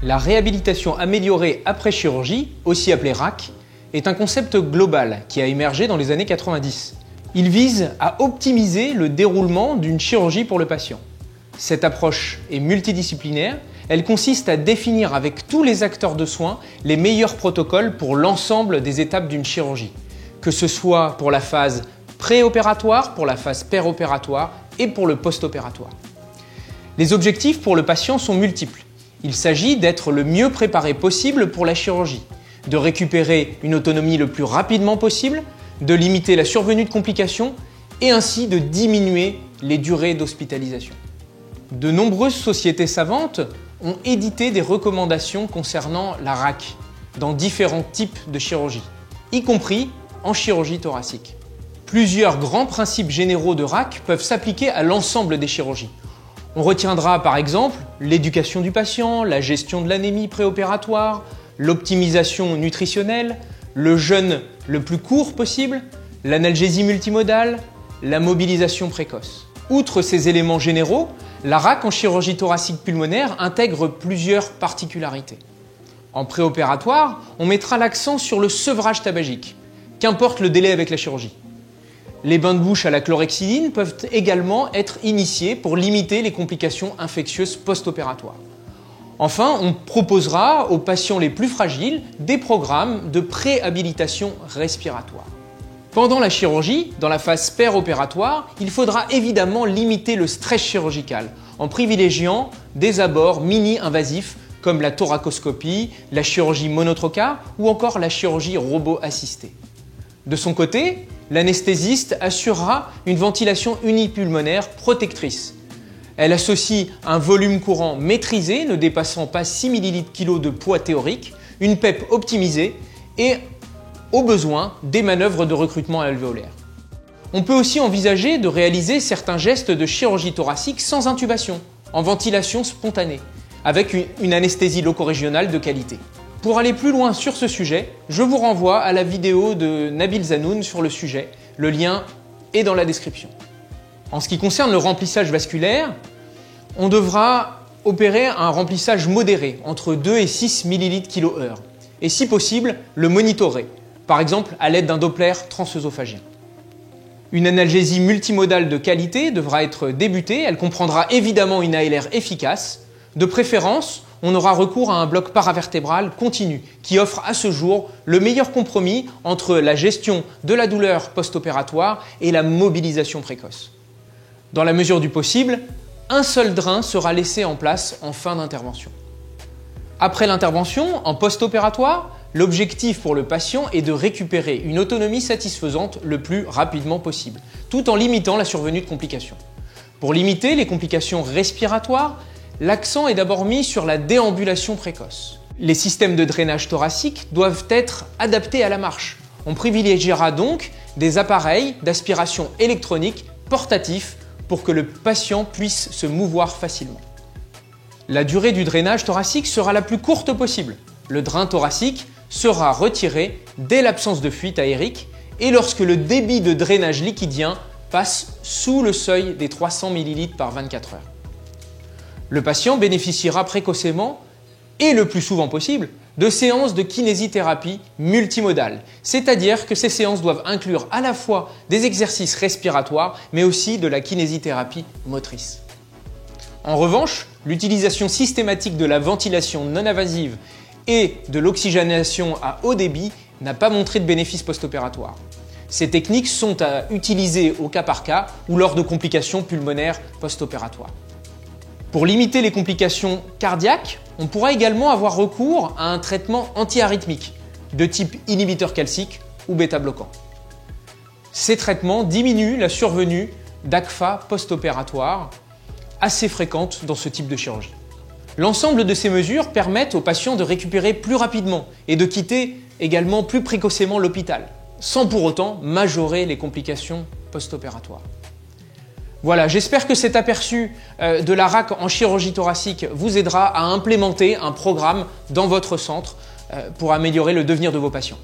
La réhabilitation améliorée après chirurgie, aussi appelée RAC, est un concept global qui a émergé dans les années 90. Il vise à optimiser le déroulement d'une chirurgie pour le patient. Cette approche est multidisciplinaire, elle consiste à définir avec tous les acteurs de soins les meilleurs protocoles pour l'ensemble des étapes d'une chirurgie, que ce soit pour la phase préopératoire, pour la phase péropératoire et pour le post-opératoire. Les objectifs pour le patient sont multiples. Il s'agit d'être le mieux préparé possible pour la chirurgie, de récupérer une autonomie le plus rapidement possible, de limiter la survenue de complications et ainsi de diminuer les durées d'hospitalisation. De nombreuses sociétés savantes ont édité des recommandations concernant la RAC dans différents types de chirurgie, y compris en chirurgie thoracique. Plusieurs grands principes généraux de RAC peuvent s'appliquer à l'ensemble des chirurgies. On retiendra par exemple l'éducation du patient, la gestion de l'anémie préopératoire, l'optimisation nutritionnelle, le jeûne le plus court possible, l'analgésie multimodale, la mobilisation précoce. Outre ces éléments généraux, la RAC en chirurgie thoracique pulmonaire intègre plusieurs particularités. En préopératoire, on mettra l'accent sur le sevrage tabagique, qu'importe le délai avec la chirurgie. Les bains de bouche à la chlorhexidine peuvent également être initiés pour limiter les complications infectieuses post-opératoires. Enfin, on proposera aux patients les plus fragiles des programmes de préhabilitation respiratoire. Pendant la chirurgie, dans la phase péropératoire, il faudra évidemment limiter le stress chirurgical en privilégiant des abords mini-invasifs comme la thoracoscopie, la chirurgie monotrocar ou encore la chirurgie robot-assistée. De son côté, l'anesthésiste assurera une ventilation unipulmonaire protectrice. Elle associe un volume courant maîtrisé ne dépassant pas 6 ml/kg de poids théorique, une PEP optimisée et, au besoin, des manœuvres de recrutement alvéolaire. On peut aussi envisager de réaliser certains gestes de chirurgie thoracique sans intubation, en ventilation spontanée, avec une anesthésie locorégionale de qualité. Pour aller plus loin sur ce sujet, je vous renvoie à la vidéo de Nabil Zanoun sur le sujet. Le lien est dans la description. En ce qui concerne le remplissage vasculaire, on devra opérer un remplissage modéré, entre 2 et 6 ml/kg/h, et si possible, le monitorer, par exemple à l'aide d'un Doppler transœsophagien. Une analgésie multimodale de qualité devra être débutée, elle comprendra évidemment une ALR efficace. De préférence, on aura recours à un bloc paravertébral continu qui offre à ce jour le meilleur compromis entre la gestion de la douleur post-opératoire et la mobilisation précoce. Dans la mesure du possible, un seul drain sera laissé en place en fin d'intervention. Après l'intervention, en post-opératoire, l'objectif pour le patient est de récupérer une autonomie satisfaisante le plus rapidement possible, tout en limitant la survenue de complications. Pour limiter les complications respiratoires, l'accent est d'abord mis sur la déambulation précoce. Les systèmes de drainage thoracique doivent être adaptés à la marche. On privilégiera donc des appareils d'aspiration électronique portatifs pour que le patient puisse se mouvoir facilement. La durée du drainage thoracique sera la plus courte possible. Le drain thoracique sera retiré dès l'absence de fuite aérique et lorsque le débit de drainage liquidien passe sous le seuil des 300 ml par 24 heures. Le patient bénéficiera précocement et le plus souvent possible de séances de kinésithérapie multimodale, c'est-à-dire que ces séances doivent inclure à la fois des exercices respiratoires mais aussi de la kinésithérapie motrice. En revanche, l'utilisation systématique de la ventilation non invasive et de l'oxygénation à haut débit n'a pas montré de bénéfices post-opératoires. Ces techniques sont à utiliser au cas par cas ou lors de complications pulmonaires post-opératoires. Pour limiter les complications cardiaques, on pourra également avoir recours à un traitement antiarythmique de type inhibiteur calcique ou bêta-bloquant. Ces traitements diminuent la survenue d'ACFA post-opératoire assez fréquente dans ce type de chirurgie. L'ensemble de ces mesures permettent aux patients de récupérer plus rapidement et de quitter également plus précocement l'hôpital, sans pour autant majorer les complications post-opératoires. Voilà, j'espère que cet aperçu de la RAC en chirurgie thoracique vous aidera à implémenter un programme dans votre centre pour améliorer le devenir de vos patients.